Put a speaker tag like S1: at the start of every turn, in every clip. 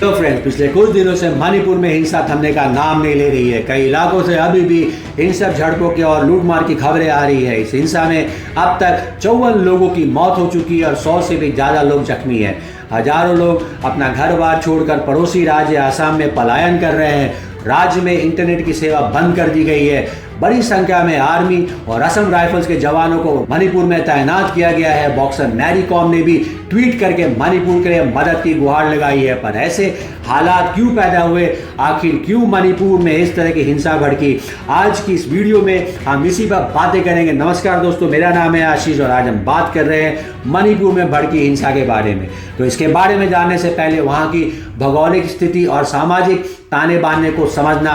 S1: तो फ्रेंड्स, पिछले कुछ दिनों से मणिपुर में हिंसा थमने का नाम नहीं ले रही है। कई इलाकों से अभी भी हिंसक झड़पों की और लूटमार की खबरें आ रही है। इस हिंसा में अब तक 54 लोगों की मौत हो चुकी है और 100 से भी ज़्यादा लोग जख्मी हैं। हजारों लोग अपना घर बार छोड़कर पड़ोसी राज्य आसाम में पलायन कर रहे हैं। राज्य में इंटरनेट की सेवा बंद कर दी गई है। बड़ी संख्या में आर्मी और असम राइफल्स के जवानों को मणिपुर में तैनात किया गया है। बॉक्सर मैरी कॉम ने भी ट्वीट करके मणिपुर के लिए मदद की गुहार लगाई है। पर ऐसे हालात क्यों पैदा हुए, आखिर क्यों मणिपुर में इस तरह की हिंसा भड़की, आज की इस वीडियो में हम इसी पर बातें करेंगे। नमस्कार दोस्तों, मेरा नाम है आशीष और आज हम बात कर रहे हैं मणिपुर में भड़की हिंसा के बारे में। तो इसके बारे में जानने से पहले वहाँ की भौगोलिक स्थिति और सामाजिक ताने बाने को समझना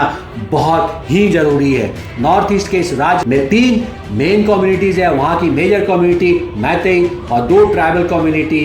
S1: बहुत ही जरूरी है। नॉर्थ ईस्ट के इस राज्य में 3 मेन कम्युनिटीज है। वहाँ की मेजर कम्युनिटी मैतेई और 2 ट्राइबल कम्युनिटी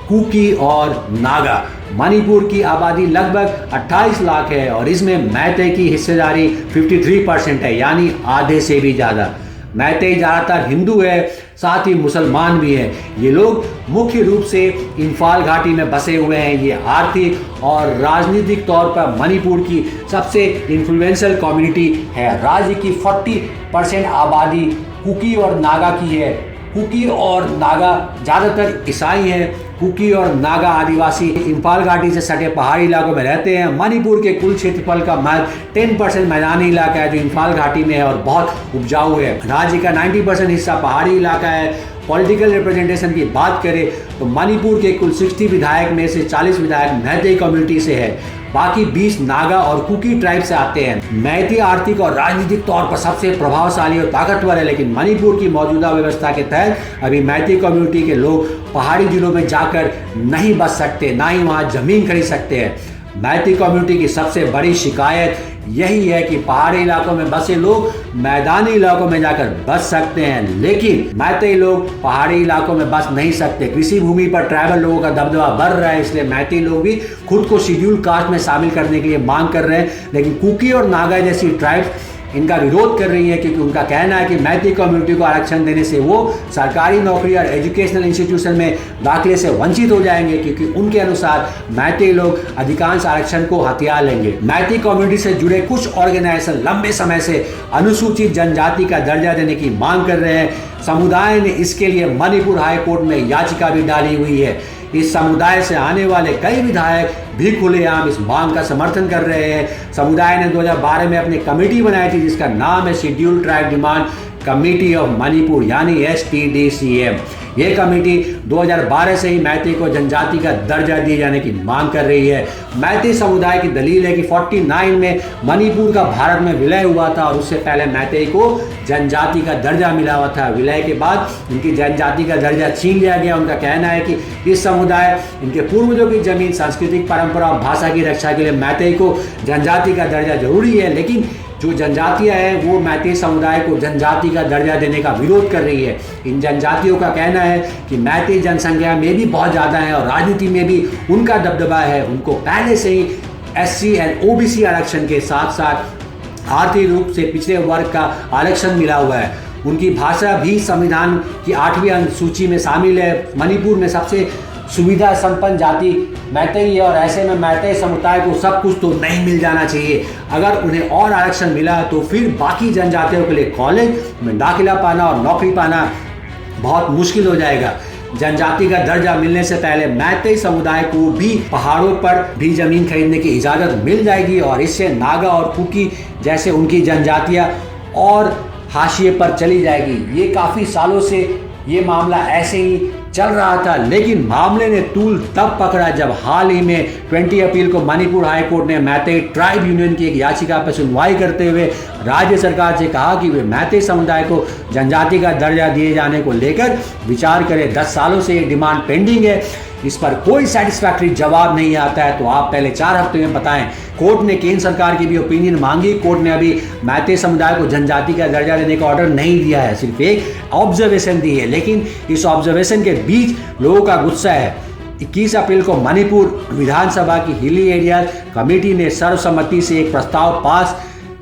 S1: कुकी और नागा। मणिपुर की आबादी लगभग 28 लाख है और इसमें मैतेई की हिस्सेदारी 53% है, यानी आधे से भी ज़्यादा। मैतेई ज़्यादातर हिंदू है, साथ ही मुसलमान भी हैं। ये लोग मुख्य रूप से इम्फाल घाटी में बसे हुए हैं। ये आर्थिक और राजनीतिक तौर पर मणिपुर की सबसे इन्फ्लुएंशियल कम्युनिटी है। राज्य की 40% आबादी कुकी और नागा की है। कुकी और नागा ज़्यादातर ईसाई हैं। कुकी और नागा आदिवासी इम्फाल घाटी से सटे पहाड़ी इलाकों में रहते हैं। मणिपुर के कुल क्षेत्रफल का महज 10% मैदानी इलाका है जो इम्फाल घाटी में है और बहुत उपजाऊ है। राज्य का 90% हिस्सा पहाड़ी इलाका है। पॉलिटिकल रिप्रेजेंटेशन की बात करें तो मणिपुर के कुल 60 विधायक में से 40 विधायक मैतेई कम्युनिटी से है, बाकी 20 नागा और कुकी ट्राइब से आते हैं। मैतेई आर्थिक और राजनीतिक तौर पर सबसे प्रभावशाली और ताकतवर है, लेकिन मणिपुर की मौजूदा व्यवस्था के तहत अभी मैतेई कम्युनिटी के लोग पहाड़ी जिलों में जाकर नहीं बस सकते, ना ही वहाँ जमीन खरीद सकते हैं। मैतेई कम्युनिटी की सबसे बड़ी शिकायत यही है कि पहाड़ी इलाकों में बसे लोग मैदानी इलाकों में जाकर बस सकते हैं, लेकिन मैतेई लोग पहाड़ी इलाकों में बस नहीं सकते। कृषि भूमि पर ट्राइबल लोगों का दबदबा बढ़ रहा है, इसलिए मैतेई लोग भी खुद को शेड्यूल कास्ट में शामिल करने के लिए मांग कर रहे हैं। लेकिन कुकी और नागा जैसी ट्राइब्स इनका विरोध कर रही है, क्योंकि उनका कहना है कि मैतेई कम्युनिटी को आरक्षण देने से वो सरकारी नौकरी और एजुकेशनल इंस्टीट्यूशन में दाखिले से वंचित हो जाएंगे, क्योंकि उनके अनुसार मैतेई लोग अधिकांश आरक्षण को हथिया लेंगे। मैतेई कम्युनिटी से जुड़े कुछ ऑर्गेनाइजेशन लंबे समय से अनुसूचित जनजाति का दर्जा देने की मांग कर रहे हैं। समुदाय ने इसके लिए मणिपुर हाई कोर्ट में याचिका भी डाली हुई है। इस समुदाय से आने वाले कई विधायक भी खुलेआम इस मांग का समर्थन कर रहे हैं। समुदाय ने 2012 में अपनी कमेटी बनाई थी जिसका नाम है schedule tribe demand committee of Manipur, यानी STDCM। ये कमेटी 2012 से ही मैतेई को जनजाति का दर्जा दिए जाने की मांग कर रही है। मैतेई समुदाय की दलील है कि 49 में मणिपुर का भारत में विलय हुआ था और उससे पहले मैतेई को जनजाति का दर्जा मिला हुआ था। विलय के बाद इनकी जनजाति का दर्जा छीन लिया गया। उनका कहना है कि इस समुदाय इनके पूर्वजों की जमीन, सांस्कृतिक परंपरा और भाषा की रक्षा के लिए मैतेई को जनजाति का दर्जा जरूरी है, लेकिन जो जनजातियां हैं वो मैतेई समुदाय को जनजाति का दर्जा देने का विरोध कर रही है। इन जनजातियों का कहना है कि मैतेई जनसंख्या में भी बहुत ज़्यादा है और राजनीति में भी उनका दबदबा है। उनको पहले से ही SC और OBC आरक्षण के साथ साथ आर्थिक रूप से पिछड़े वर्ग का आरक्षण मिला हुआ है। उनकी भाषा भी संविधान की 8वीं अनुसूची में शामिल है। मणिपुर में सबसे सुविधा संपन्न जाति मैतेई है और ऐसे में मैतेई समुदाय को सब कुछ तो नहीं मिल जाना चाहिए। अगर उन्हें और आरक्षण मिला तो फिर बाकी जनजातियों के लिए कॉलेज में दाखिला पाना और नौकरी पाना बहुत मुश्किल हो जाएगा। जनजाति का दर्जा मिलने से पहले मैतेई समुदाय को भी पहाड़ों पर भी जमीन खरीदने की इजाज़त मिल जाएगी और इससे नागा और कुकी जैसे उनकी जनजातियाँ और हाशिए पर चली जाएगी। ये काफ़ी सालों से ये मामला ऐसे ही चल रहा था, लेकिन मामले ने तूल तब पकड़ा जब हाल ही में 20 अप्रैल को मणिपुर हाई कोर्ट ने मैतेई ट्राइब यूनियन की एक याचिका पर सुनवाई करते हुए राज्य सरकार से कहा कि वे मैतेई समुदाय को जनजाति का दर्जा दिए जाने को लेकर विचार करें। 10 सालों से ये डिमांड पेंडिंग है, इस पर कोई सेटिस्फैक्ट्री जवाब नहीं आता है, तो आप पहले 4 हफ्ते में बताएं। कोर्ट ने केंद्र सरकार की भी ओपिनियन मांगी। कोर्ट ने अभी मैतेई समुदाय को जनजाति का दर्जा देने का ऑर्डर नहीं दिया है, सिर्फ एक ऑब्जर्वेशन दी है, लेकिन इस ऑब्जर्वेशन के बीच लोगों का गुस्सा है। 21 अप्रैल को मणिपुर विधानसभा की हिली एरिया कमेटी ने सर्वसम्मति से एक प्रस्ताव पास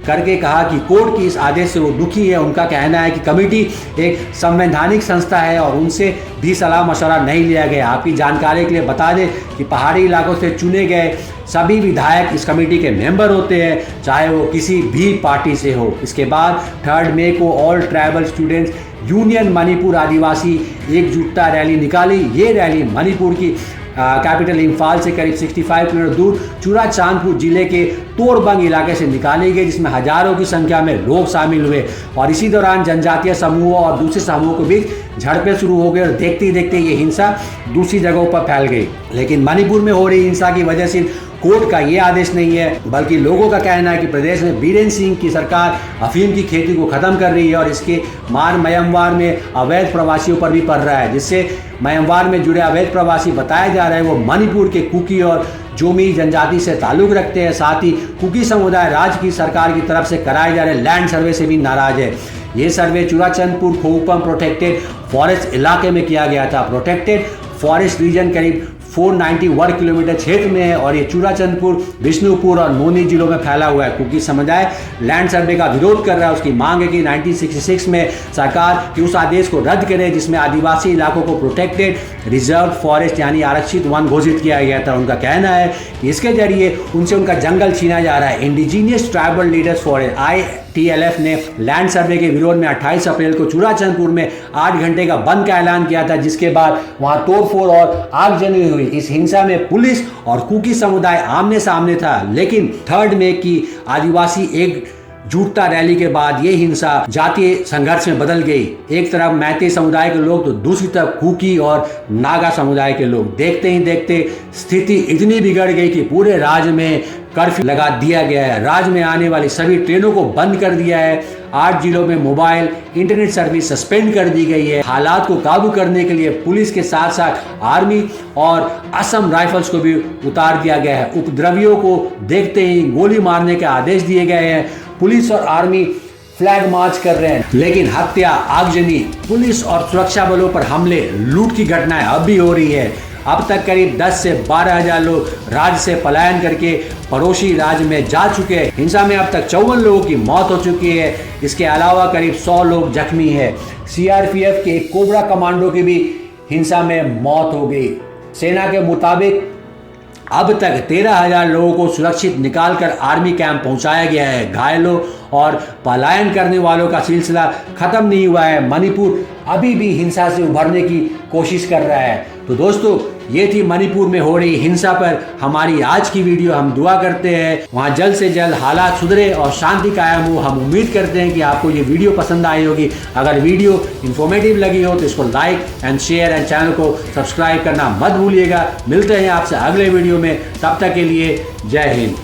S1: करके कहा कि कोर्ट की इस आदेश से वो दुखी है। उनका कहना है कि कमेटी एक संवैधानिक संस्था है और उनसे भी सलाह मशवरा नहीं लिया गया। आपकी जानकारी के लिए बता दें कि पहाड़ी इलाकों से चुने गए सभी विधायक इस कमेटी के मेंबर होते हैं, चाहे वो किसी भी पार्टी से हो। इसके बाद 3 मई को all tribal students union Manipur आदिवासी एकजुटता रैली निकाली। ये रैली मणिपुर की कैपिटल इम्फाल से करीब 65 किलोमीटर दूर चुराचांदपुर जिले के तोड़बंग इलाके से निकाली गई, जिसमें हजारों की संख्या में लोग शामिल हुए। और इसी दौरान जनजातीय समूहों और दूसरे समूहों के बीच झड़पें शुरू हो गई और देखते ही देखते ये हिंसा दूसरी जगहों पर फैल गई। लेकिन मणिपुर में हो रही हिंसा की वजह से कोर्ट का ये आदेश नहीं है, बल्कि लोगों का कहना है कि प्रदेश में बीरेन्द्र सिंह की सरकार अफीम की खेती को खत्म कर रही है और इसके मार म्यांमार में अवैध प्रवासियों पर भी पड़ रहा है, जिससे म्यांमार में जुड़े अवैध प्रवासी बताए जा रहे हैं वो मणिपुर के कुकी और जोमी जनजाति से ताल्लुक रखते हैं। साथ ही कुकी समुदाय राज्य की सरकार की तरफ से कराए जा रहे लैंड सर्वे से भी नाराज है। ये सर्वे चुराचंदपुर खोपम प्रोटेक्टेड फॉरेस्ट इलाके में किया गया था। प्रोटेक्टेड फॉरेस्ट रीजन करीब 491 किलोमीटर क्षेत्र में है और ये चुराचंदपुर, विष्णुपुर और नोनी जिलों में फैला हुआ है। कुकी समुदाय लैंड सर्वे का विरोध कर रहा है। उसकी मांग है कि 1966 में सरकार के उस आदेश को रद्द करे जिसमें आदिवासी इलाकों को प्रोटेक्टेड रिजर्व फॉरेस्ट यानी आरक्षित वन घोषित किया गया था। उनका कहना है कि इसके जरिए उनसे उनका जंगल छीना जा रहा है। Indigenous tribal leaders forest ITLF ने लैंड सर्वे के विरोध में 28 अप्रैल को चुराचंदपुर में 8 घंटे का बंद का ऐलान किया था, जिसके बाद वहां तोड़फोड़ और आगजनी हुई। इस हिंसा में पुलिस और कुकी समुदाय आमने सामने था, लेकिन 3 मई की आदिवासी एकजुटता रैली के बाद ये हिंसा जातीय संघर्ष में बदल गई। एक तरफ मैते समुदाय के लोग तो दूसरी तरफ कुकी और नागा समुदाय के लोग। देखते ही देखते स्थिति इतनी बिगड़ गई कि पूरे राज्य में कर्फ्यू लगा दिया गया है। राज्य में आने वाली सभी ट्रेनों को बंद कर दिया है। 8 जिलों में मोबाइल इंटरनेट सर्विस सस्पेंड कर दी गई है। हालात को काबू करने के लिए पुलिस के साथ साथ आर्मी और असम राइफल्स को भी उतार दिया गया है। उपद्रवियों को देखते ही गोली मारने के आदेश दिए गए हैं। पुलिस और आर्मी फ्लैग मार्च कर रहे हैं, लेकिन हत्या, आगजनी, पुलिस और सुरक्षा बलों पर हमले, लूट की घटनाएं अब भी हो रही है। अब तक करीब 10 से 12 हजार लोग राज्य से पलायन करके पड़ोसी राज्य में जा चुके हैं। हिंसा में अब तक 54 लोगों की मौत हो चुकी है। इसके अलावा करीब 100 लोग जख्मी हैं। CRPF के एक कोबरा कमांडो की भी हिंसा में मौत हो गई। सेना के मुताबिक अब तक 13,000 लोगों को सुरक्षित निकालकर आर्मी कैंप पहुंचाया गया है। घायलों और पलायन करने वालों का सिलसिला खत्म नहीं हुआ है। मणिपुर अभी भी हिंसा से उभरने की कोशिश कर रहा है। तो दोस्तों, ये थी मणिपुर में हो रही हिंसा पर हमारी आज की वीडियो। हम दुआ करते हैं वहाँ जल्द से जल्द हालात सुधरे और शांति कायम हो। हम उम्मीद करते हैं कि आपको ये वीडियो पसंद आई होगी। अगर वीडियो इन्फॉर्मेटिव लगी हो तो इसको like and share and channel को सब्सक्राइब करना मत भूलिएगा। मिलते हैं आपसे अगले वीडियो में, तब तक के लिए जय हिंद।